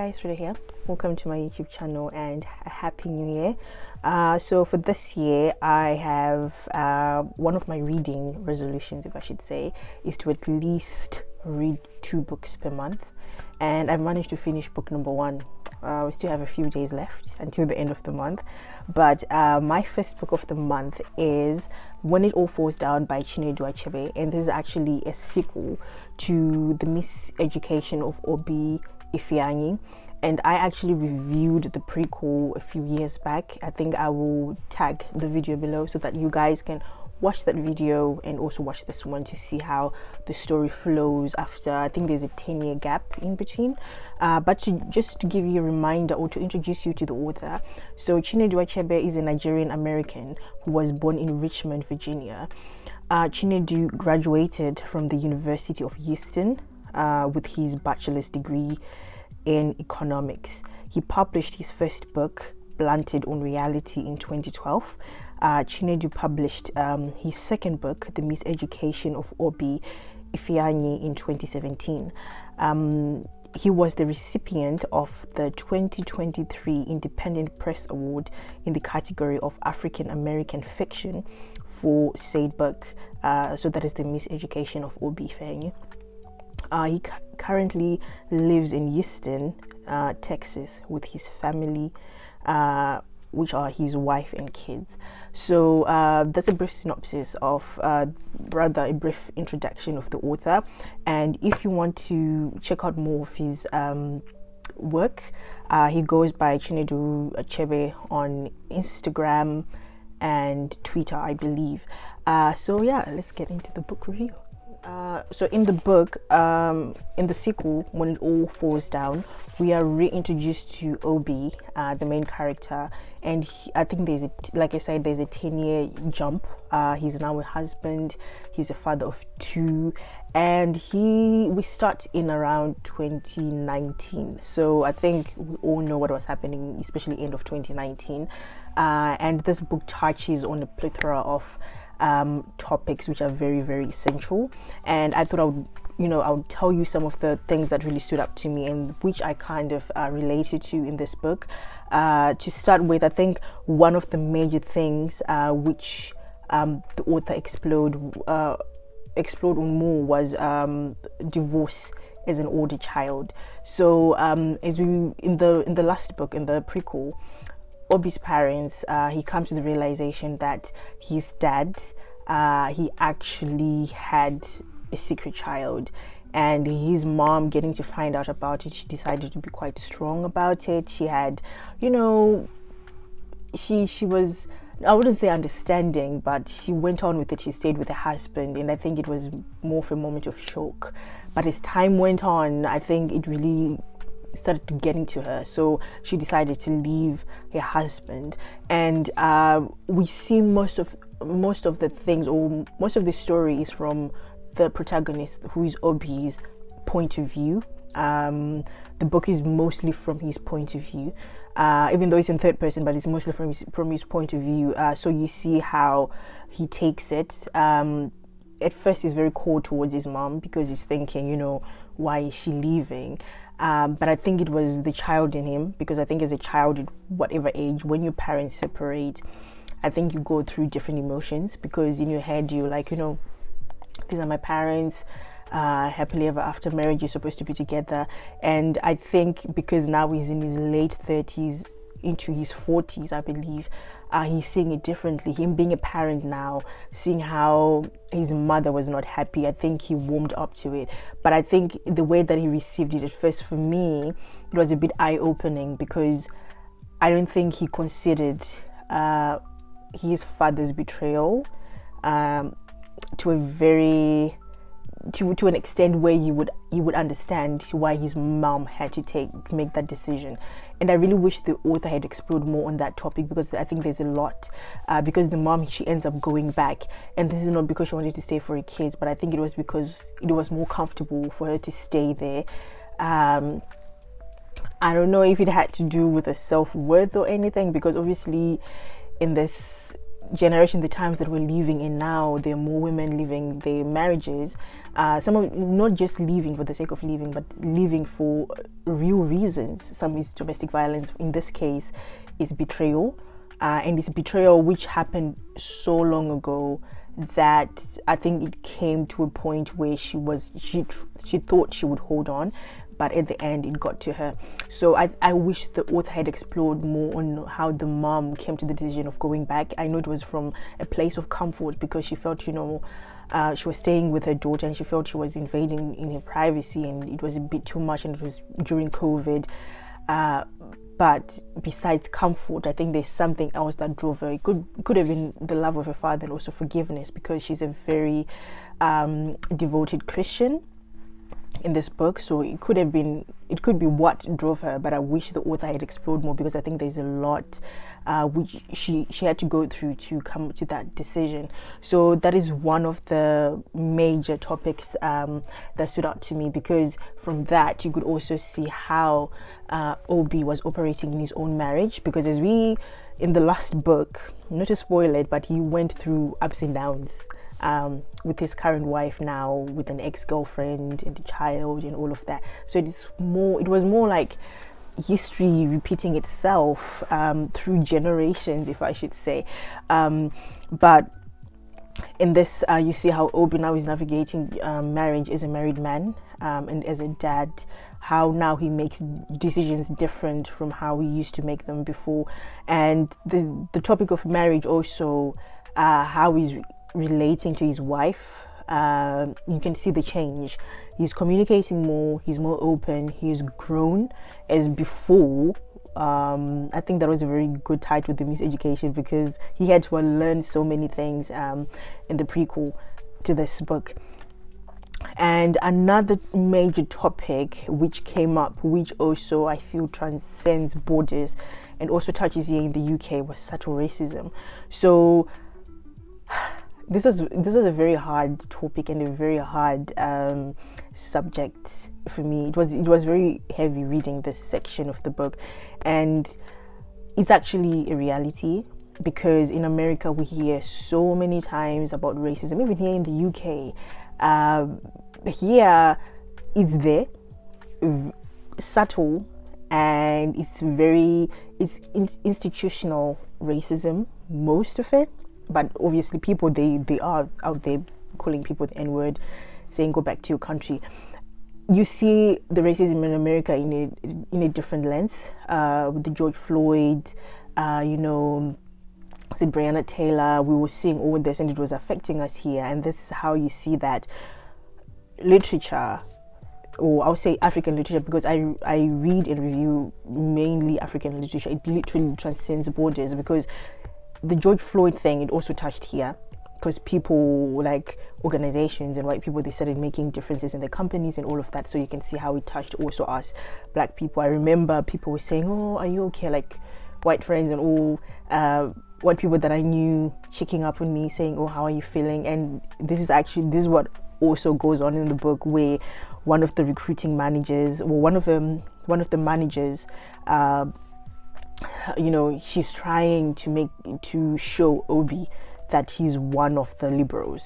guys, Rita here. Welcome to my YouTube channel and a happy new year. So for this year, I have one of my reading resolutions, if I should say, is to at least read 2 books per month, and I've managed to finish book number 1. We still have a few days left until the end of the month, but my first book of the month is When It All Falls Down by Chinedu Achebe, and this is actually a sequel to the Miseducation of Obi Ifeanyi, and I actually reviewed the prequel a few years back. I think I will tag the video below so that you guys can watch that video and also watch this one to see how the story flows after, I think there's a 10-year gap in between, but just to give you a reminder or to introduce you to the author. So Chinedu Achebe is a Nigerian American who was born in Richmond, Virginia. Chinedu graduated from the University of Houston with his bachelor's degree in economics. He published his first book, Planted on Reality, in 2012. Chinedu published his second book, The Miseducation of Obi Ifeanyi, in 2017. He was the recipient of the 2023 Independent Press Award in the category of African American Fiction for said book. So that is The Miseducation of Obi Ifeanyi. He currently lives in Houston, Texas, with his family, which are his wife and kids. So that's a brief synopsis of, rather a brief introduction of the author. And if you want to check out more of his work, he goes by Chinedu Achebe on Instagram and Twitter, I believe. So yeah, let's get into the book review. So in the book, in the sequel, When It All Falls Down, we are reintroduced to Obi, the main character, and I think there's like I said, there's a 10-year jump. He's now a husband, he's a father of 2, and we start in around 2019. So I think we all know what was happening, especially end of 2019, and this book touches on a plethora of topics which are very, very essential, and I thought I would tell you some of the things that really stood up to me and which I kind of related to in this book. To start with, I think one of the major things which the author explored on more was divorce as an older child. So as we in the last book, in the prequel, Obi's parents, he comes to the realization that his dad, he actually had a secret child, and his mom, getting to find out about it, she decided to be quite strong about it. She had, she was, I wouldn't say understanding, but she went on with it. She stayed with her husband, and I think it was more of a moment of shock. But as time went on, I think it really started to get into her, so she decided to leave her husband, and we see most of the things, or most of the story, is from the protagonist, who is Obi's point of view. The book is mostly from his point of view, even though it's in third person, but it's mostly from his point of view. So you see how he takes it. At first he's very cold towards his mom because he's thinking, why is she leaving? But I think it was the child in him, because I think as a child, at whatever age, when your parents separate, I think you go through different emotions, because in your head you're like, these are my parents, happily ever after, marriage is supposed to be together. And I think because now he's in his late 30s into his 40s, I believe, he's seeing it differently. Him being a parent now, seeing how his mother was not happy, I think he warmed up to it. But I think the way that he received it at first, for me, it was a bit eye-opening, because I don't think he considered his father's betrayal to an extent where you would understand why his mom had to make that decision. And I really wish the author had explored more on that topic, because I think there's a lot, because the mom, she ends up going back, and this is not because she wanted to stay for her kids, but I think it was because it was more comfortable for her to stay there. I don't know if it had to do with a self-worth or anything, because obviously in this generation, the times that we're living in now, there are more women leaving their marriages. Some of not just leaving for the sake of leaving, but leaving for real reasons. Some is domestic violence. In this case, is betrayal, and it's betrayal which happened so long ago that I think it came to a point where she thought she would hold on, but at the end it got to her. So I wish the author had explored more on how the mom came to the decision of going back. I know it was from a place of comfort because she felt, she was staying with her daughter and she felt she was invading in her privacy, and it was a bit too much, and it was during COVID. But besides comfort, I think there's something else that drove her. It could have been the love of her father and also forgiveness, because she's a very devoted Christian in this book. So it could be what drove her, but I wish the author had explored more, because I think there's a lot which she had to go through to come to that decision. So that is one of the major topics that stood out to me, because from that you could also see how Obi was operating in his own marriage, because as we in the last book, not to spoil it, but he went through ups and downs with his current wife now, with an ex-girlfriend and a child and all of that. So it was more like history repeating itself through generations, if I should say. But in this, you see how Obi now is navigating marriage as a married man, and as a dad, how now he makes decisions different from how he used to make them before. And the topic of marriage also, how he's relating to his wife. You can see the change. He's communicating more, he's more open, he's grown. As before, I think that was a very good title, the Miseducation, because he had to learn so many things in the prequel to this book. And another major topic which came up, which also I feel transcends borders and also touches here in the UK, was subtle racism. So this was a very hard topic and a very hard subject for me. It was very heavy reading this section of the book, and it's actually a reality, because in America we hear so many times about racism. Even here in the UK, here it's there, subtle, and it's institutional racism, most of it. But obviously people, they are out there calling people the N-word, saying go back to your country. You see the racism in America in a different lens, with the George Floyd, Breonna Taylor. We were seeing all this and it was affecting us here. And this is how you see that literature, or I'll say African literature, because I read and review mainly African literature. It literally transcends borders, because the George Floyd thing, it also touched here, because people, like organizations and white people, they started making differences in their companies and all of that. So you can see how it touched also us black people. I remember people were saying, oh, are you okay? Like white friends and all white people that I knew checking up on me, saying, oh, how are you feeling? And this is what also goes on in the book, where one of the recruiting managers, or one of the managers, she's trying to show Obi that he's one of the liberals,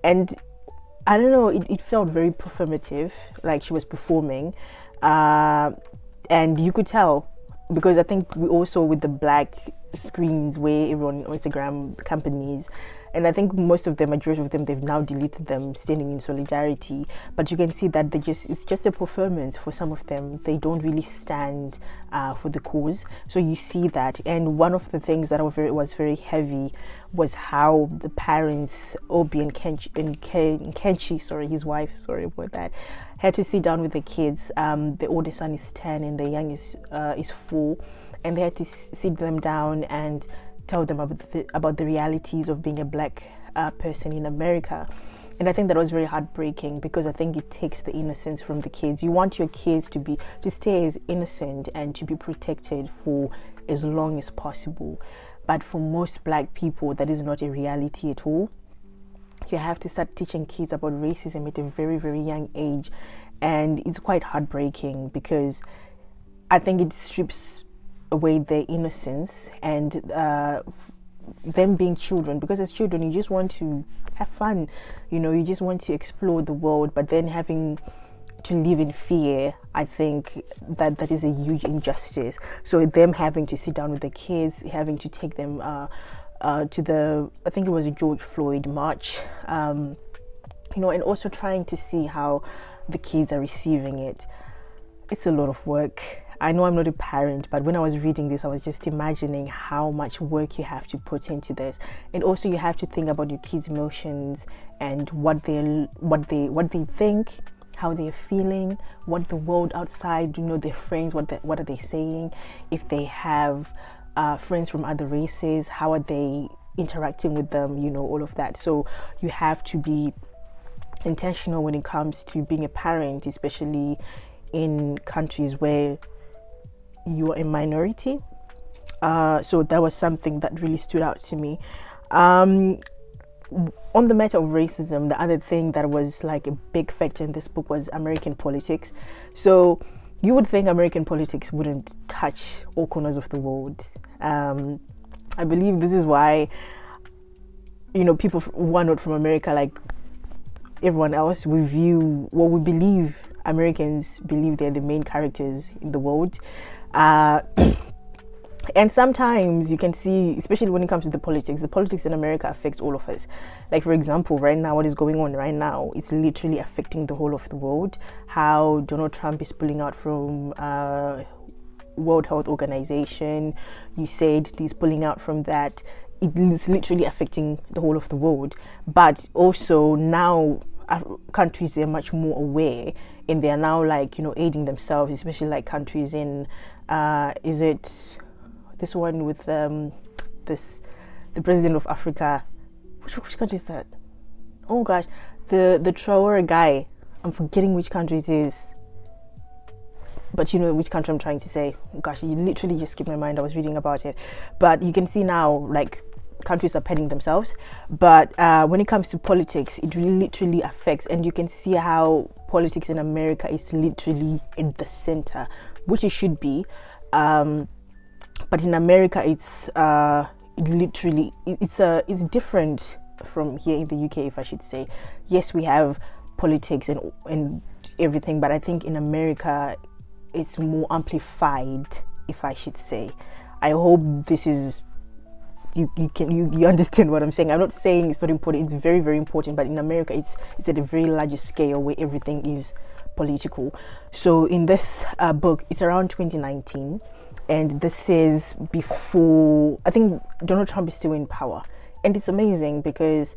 and I don't know, it felt very performative, like she was performing, and you could tell, because I think we also, with the black screens where everyone on Instagram companies, and I think majority of them, they've now deleted them, standing in solidarity. But you can see that it's just a performance for some of them. They don't really stand for the cause. So you see that. And one of the things that was very heavy was how the parents, Obi and Kenchi, his wife, sorry about that, had to sit down with the kids. The oldest son is 10 and the youngest is 4, and they had to sit them down and tell them about the realities of being a black person in America. And I think that was very heartbreaking, because I think it takes the innocence from the kids. You want your kids to stay as innocent and to be protected for as long as possible. But for most black people, that is not a reality at all. You have to start teaching kids about racism at a very, very young age. And it's quite heartbreaking, because I think it strips away their innocence, and them being children, because as children you just want to have fun, you just want to explore the world, but then having to live in fear, I think that is a huge injustice. So them having to sit down with the kids, having to take them to the, I think it was a George Floyd march, and also trying to see how the kids are receiving it. It's a lot of work. I know I'm not a parent, but when I was reading this, I was just imagining how much work you have to put into this, and also you have to think about your kids' emotions and what they think, how they're feeling, what the world outside, their friends, what are they saying, if they have friends from other races, how are they interacting with them, all of that. So you have to be intentional when it comes to being a parent, especially in countries where you are a minority. So that was something that really stood out to me. On the matter of racism, the other thing that was like a big factor in this book was American politics. So you would think American politics wouldn't touch all corners of the world. I believe this is why, people who are not from America, like everyone else, we believe Americans believe they're the main characters in the world. And sometimes you can see, especially when it comes to the politics in America affects all of us. Like, for example, right now, what is going on right now, it's literally affecting the whole of the world. How Donald Trump is pulling out from World Health Organization. You said he's pulling out from that. It is literally affecting the whole of the world. But also now, countries, they're much more aware, and they're now aiding themselves, especially like countries in is it this one with the president of Africa, which country is that? Oh gosh, the Traore guy, I'm forgetting which country it is, but you know which country I'm trying to say. Gosh, you literally just skipped my mind. I was reading about it, but you can see now countries are petting themselves, but when it comes to politics, it really literally affects, and you can see how politics in America is literally in the center, which it should be, but in America it's it's different from here in the UK, if I should say. Yes, we have politics and everything, but I think in America it's more amplified, if I should say. I hope this is you understand what I'm saying. I'm not saying it's not important. It's very, very important, but in America it's at a very large scale where everything is political. So in this book, it's around 2019, and this is before, I think, Donald Trump is still in power. And it's amazing because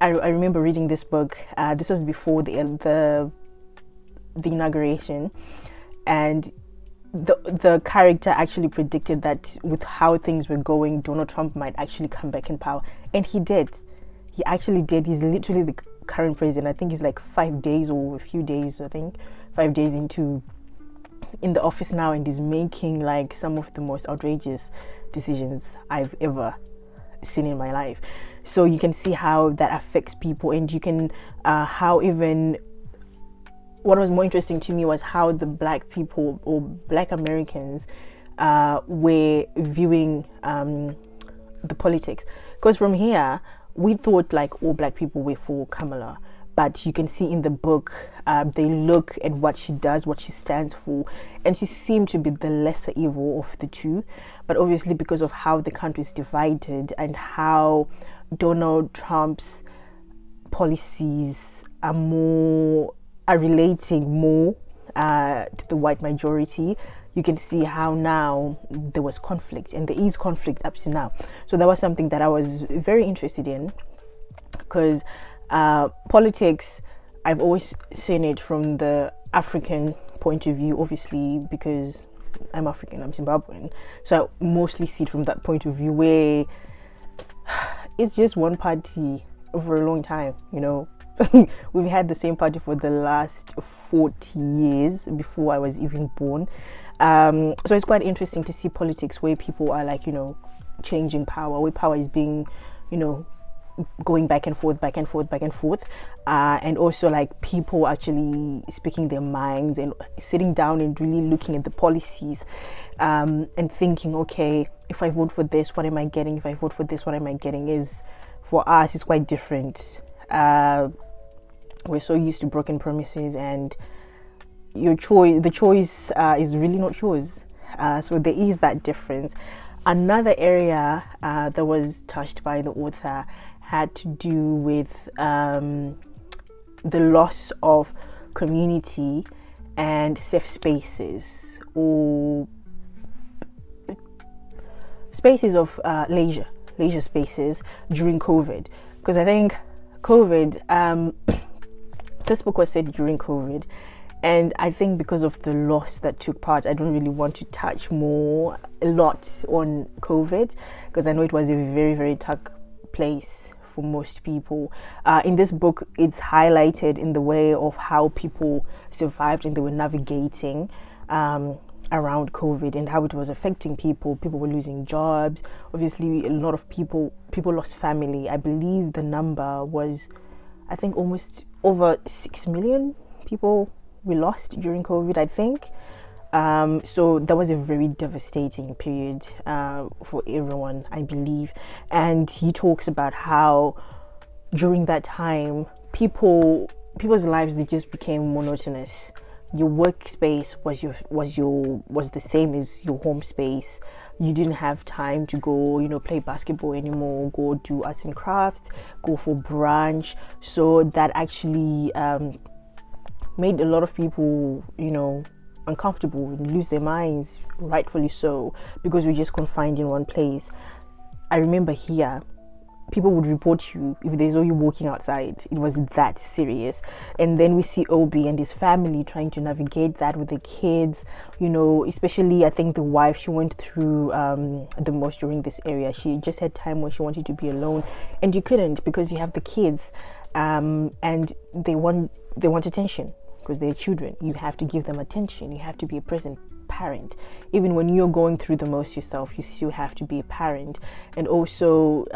I remember reading this book. This was before the inauguration, and the character actually predicted that with how things were going, Donald Trump might actually come back in power, and he did. He actually did. He's literally the current president. I think he's like 5 days or a few days, I think 5 days in the office now, and he's making some of the most outrageous decisions I've ever seen in my life. So you can see how that affects people, and you can how even what was more interesting to me was how the black people or black Americans were viewing the politics. Because from here, we thought all black people were for Kamala. But you can see in the book, they look at what she does, what she stands for, and she seemed to be the lesser evil of the two. But obviously, because of how the country is divided and how Donald Trump's policies are relating more to the white majority, you can see how now there was conflict, and there is conflict up to now. So that was something that I was very interested in, because politics, I've always seen it from the African point of view, obviously because I'm African, I'm Zimbabwean, so I mostly see it from that point of view, where it's just one party for a long time. We've had the same party for the last 40 years before I was even born. So it's quite interesting to see politics where people are changing power, where power is being going back and forth, and also like people actually speaking their minds and sitting down and really looking at the policies, and thinking, okay, if I vote for this, what am I getting? If I vote for this, what am I getting? Is for us, it's quite different. We're so used to broken promises, and the choice is really not yours. So there is that difference. Another area that was touched by the author had to do with the loss of community and safe spaces, or spaces of leisure spaces during COVID. Because I think COVID, this book was said during COVID, and I think because of the loss that took part, I don't really want to touch a lot on COVID, because I know it was a very, very tough place for most people. In this book, it's highlighted in the way of how people survived and they were navigating around COVID, and how it was affecting people. People were losing jobs. Obviously, a lot of people lost family. I believe the number was, I think, almost over 6 million people we lost during COVID, I think. So that was a very devastating period for everyone, I believe. And he talks about how during that time, people's lives, they just became monotonous. Your workspace was the same as your home space. You didn't have time to go, play basketball anymore, go do arts and crafts, go for brunch. So that actually made a lot of people, uncomfortable and lose their minds, rightfully so, because we're just confined in one place. I remember here, people would report you if they saw you walking outside. It was that serious. And then we see Obi and his family trying to navigate that with the kids, especially I think the wife, she went through the most during this area. She just had time where she wanted to be alone, and you couldn't, because you have the kids, and they want attention, because they're children. You have to give them attention. You have to be a present parent. Even when you're going through the most yourself, you still have to be a parent. And also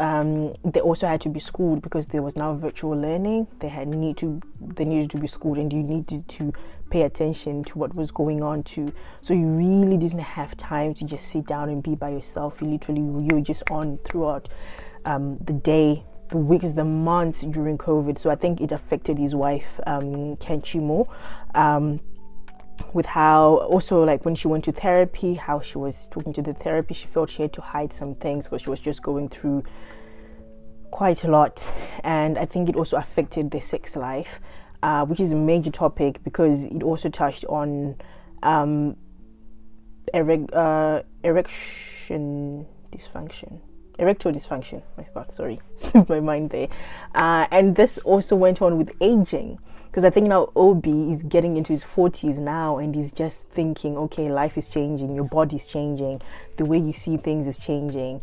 they also had to be schooled, because there was now virtual learning. They needed to be schooled, and you needed to pay attention to what was going on too. So you really didn't have time to just sit down and be by yourself. You're just on throughout the day, the weeks, the months during COVID. So I think it affected his wife, Kenchi, more, with how also, like, when she went to therapy, how she was talking to the therapist, she felt she had to hide some things because she was just going through quite a lot. And I think it also affected their sex life, which is a major topic, because it also touched on erectile dysfunction. My God, sorry, slipped my mind there. And this also went on with aging, because I think now Obi is getting into his 40s now, and he's just thinking, okay, life is changing, your body's changing, the way you see things is changing.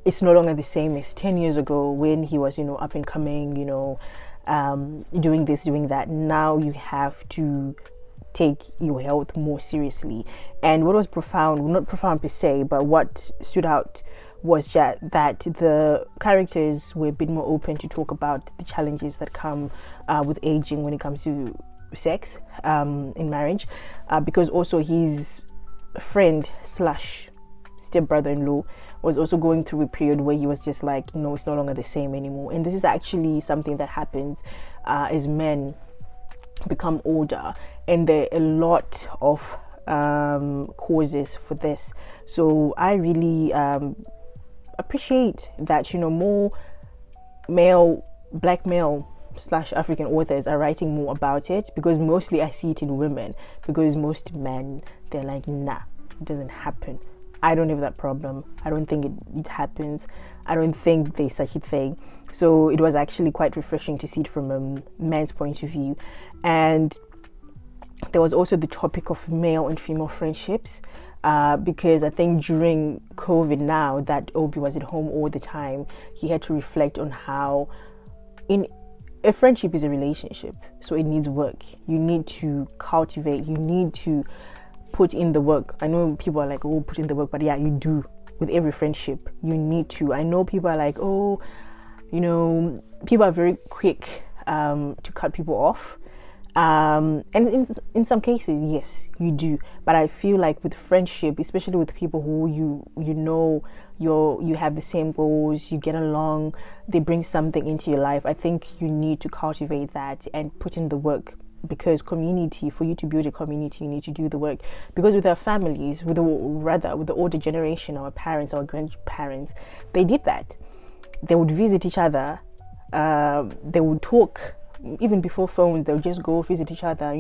It's no longer the same as 10 years ago when he was, up and coming, doing this, doing that. Now you have to take your health more seriously. And what was profound, not profound per se, but what stood out was that the characters were a bit more open to talk about the challenges that come with aging when it comes to sex in marriage, because also his friend slash stepbrother-in-law was also going through a period where he was just like, no, it's no longer the same anymore. And this is actually something that happens as men become older, and there are a lot of causes for this. So I really appreciate that more black male slash African authors are writing more about it, because mostly I see it in women, because most men, they're like, nah, it doesn't happen. I don't have that problem. I don't think it happens. I don't think there's such a thing. So it was actually quite refreshing to see it from a man's point of view. And there was also the topic of male and female friendships, because I think during COVID, now that Obi was at home all the time, he had to reflect on how a friendship is a relationship, so it needs work. You need to cultivate, you need to put in the work. I know people are like, oh, put in the work, but yeah, you do. With every friendship, you need to. I know people are like, oh, people are very quick to cut people off. And in some cases, yes, you do. But I feel like with friendship, especially with people who you have the same goals, you get along, they bring something into your life. I think you need to cultivate that and put in the work, because for you to build a community, you need to do the work. Because with our families, with the older generation, our parents, our grandparents, they did that. They would visit each other, they would talk. Even before phones, they'll just go visit each other,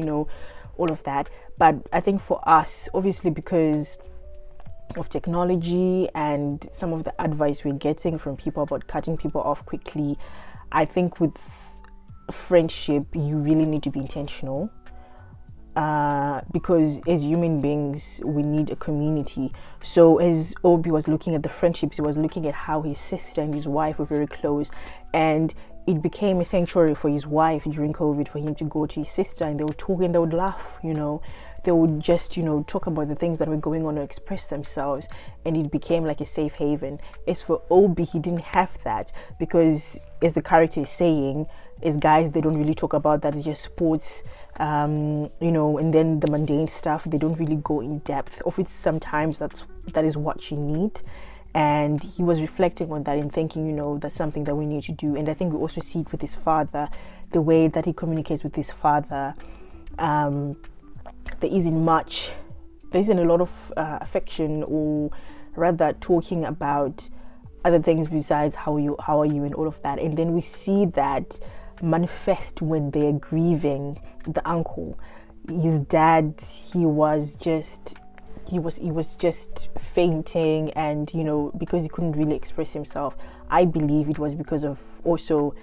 all of that. But I think for us, obviously, because of technology and some of the advice we're getting from people about cutting people off quickly, I think with friendship, you really need to be intentional. Because as human beings, we need a community. So as Obi was looking at the friendships, he was looking at how his sister and his wife were very close, and it became a sanctuary for his wife during COVID for him to go to his sister, and they would talk and they would laugh, they would just talk about the things that were going on or express themselves, and it became like a safe haven. As for Obi, he didn't have that, because as the character is saying, as guys, they don't really talk about that. It's just sports, and then the mundane stuff, they don't really go in depth of it. Sometimes that is what you need. And he was reflecting on that and thinking, that's something that we need to do. And I think we also see it with his father, the way that he communicates with his father. There isn't a lot of affection, or rather talking about other things besides how are you and all of that. And then we see that manifest when they're grieving the uncle. His dad, he was just fainting, and because he couldn't really express himself. I believe it was because of also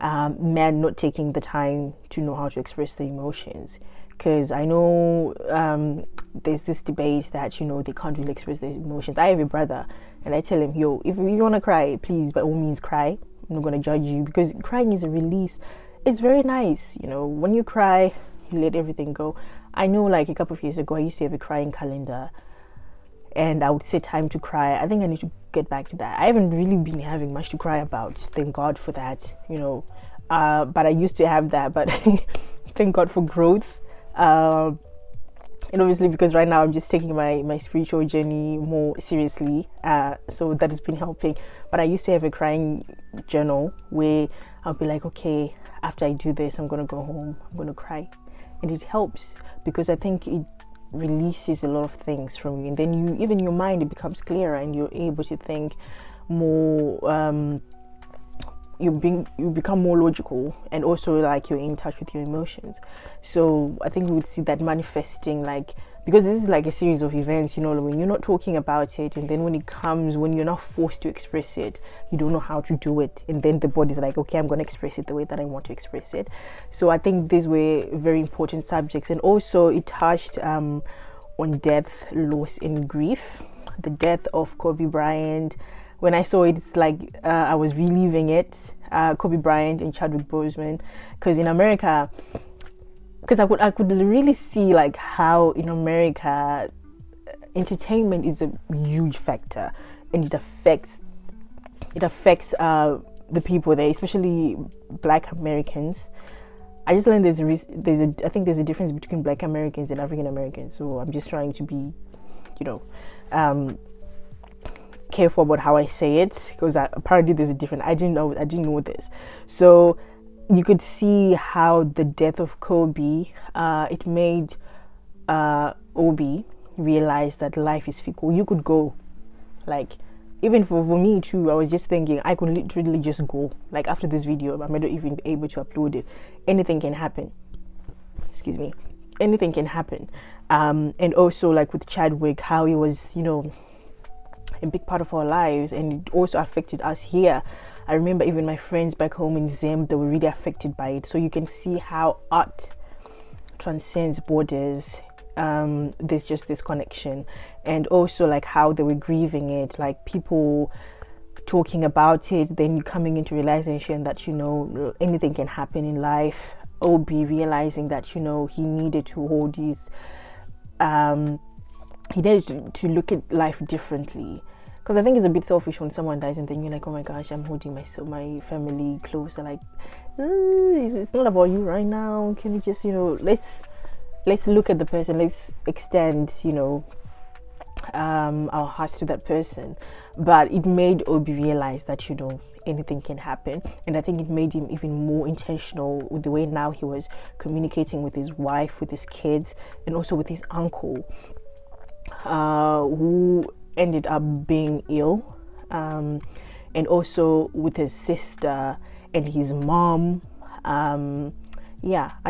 men not taking the time to know how to express their emotions. Because I know there's this debate that they can't really express their emotions. I have a brother, and I tell him, if you want to cry, please by all means cry. I'm not going to judge you, because crying is a release. It's very nice, when you cry, you let everything go. I know, like a couple of years ago, I used to have a crying calendar, and I would set time to cry. I think I need to get back to that. I haven't really been having much to cry about, thank God for that, but I used to have that. But thank God for growth, and obviously because right now I'm just taking my spiritual journey more seriously, so that has been helping. But I used to have a crying journal where I'll be like, okay, after I do this, I'm gonna go home, I'm gonna cry. And it helps, because I think it releases a lot of things from you, and then even your mind, it becomes clearer, and you're able to think more. You become more logical, and also like you're in touch with your emotions. So I think we would see that manifesting, like, because this is like a series of events, when you're not talking about it, and then when it comes, when you're not forced to express it, you don't know how to do it, and then the body's like, okay, I'm going to express it the way that I want to express it. So I think these were very important subjects. And also it touched on death, loss, and grief. The death of Kobe Bryant, when I saw it, it's like I was reliving it. Kobe Bryant and Chadwick Boseman, because in America, because I could really see like how in America entertainment is a huge factor, and it affects the people there, especially Black Americans. I just learned I think there's a difference between Black Americans and African Americans. So I'm just trying to be, careful about how I say it, because apparently there's a difference. I didn't know this. So you could see how the death of Kobe, it made Obi realize that life is fickle. You could go, like, even for me too, I was just thinking I could literally just go. Like after this video, I might not even be able to upload it. Anything can happen. Excuse me. Anything can happen. And also like with Chadwick, how he was, a big part of our lives, and it also affected us here. I remember even my friends back home in Zim, they were really affected by it. So you can see how art transcends borders. There's just this connection, and also like how they were grieving it, like people talking about it, then you coming into realization that anything can happen in life. Obi realizing that he needed to hold his he needed to look at life differently, because I think it's a bit selfish when someone dies and then you're like, oh my gosh, I'm holding my family closer. Like, it's not about you right now. Can we just, let's look at the person. Let's extend, our hearts to that person. But it made Obi realize that, anything can happen, and I think it made him even more intentional with the way now he was communicating with his wife, with his kids, and also with his uncle, who ended up being ill, and also with his sister and his mom. I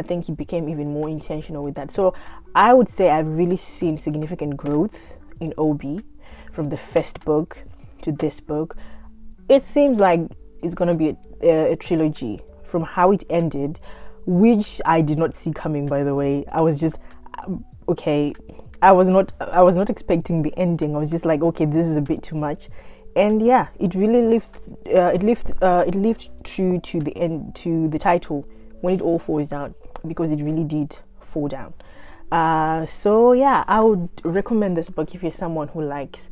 think he became even more intentional with that. So I would say I've really seen significant growth in Obi from the first book to this book. It seems like it's going to be a trilogy from how it ended, which I did not see coming, by the way. I was just okay. I was not expecting the ending. I was just like, okay, this is a bit too much. And yeah, it really lived true to the end, to the title, when it all falls down, because it really did fall down. So yeah, I would recommend this book if you're someone who likes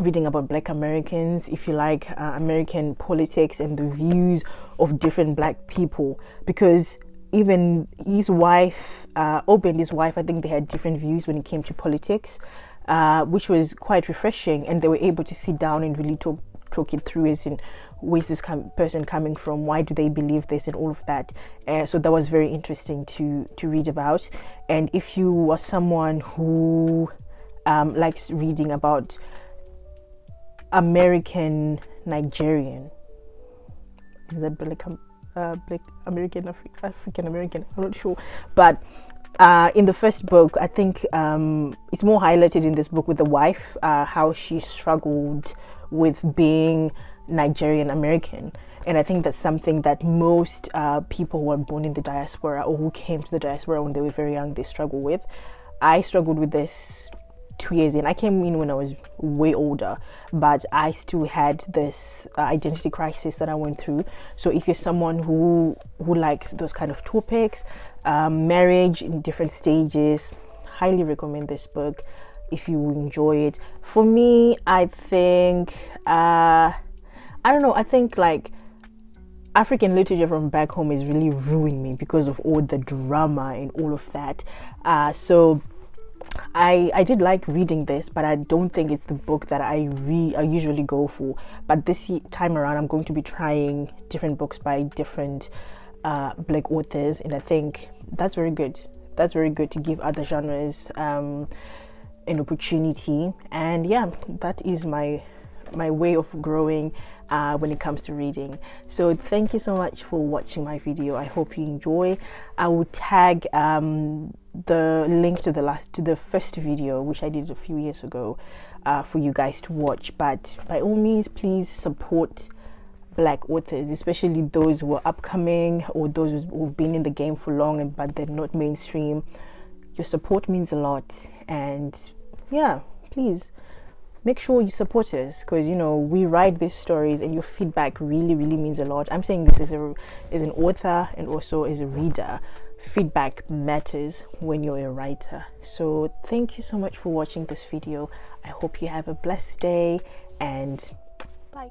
reading about Black Americans, if you like American politics and the views of different Black people, because even his wife, Obi and his wife, I think they had different views when it came to politics, which was quite refreshing, and they were able to sit down and really talk it through, as in, where's this person coming from, why do they believe this, and all of that. So that was very interesting to read about. And if you are someone who likes reading about American Nigerian, is that Black American, African American, I'm not sure, but in the first book, I think it's more highlighted in this book with the wife, how she struggled with being Nigerian American. And I think that's something that most people who are born in the diaspora or who came to the diaspora when they were very young, they struggle with. I struggled with this 2 years in. I came in when I was way older, but I still had this identity crisis that I went through. So if you're someone who likes those kind of topics, marriage in different stages, highly recommend this book if you enjoy it. For me, I think I don't know, I think like African literature from back home is really ruined me because of all the drama and all of that. So I did like reading this, but I don't think it's the book that I usually go for. But this time around, I'm going to be trying different books by different Black authors, and I think that's very good. That's very good to give other genres an opportunity. And yeah, that is my way of growing when it comes to reading. So thank you so much for watching my video. I hope you enjoy. I will tag the link to the first video, which I did a few years ago, for you guys to watch. But by all means, please support Black authors, especially those who are upcoming or those who've been in the game for long but they're not mainstream. Your support means a lot, and yeah, please make sure you support us, because we write these stories and your feedback really means a lot. I'm saying this as an author and also as a reader. Feedback matters when you're a writer. So thank you so much for watching this video. I hope you have a blessed day, and bye.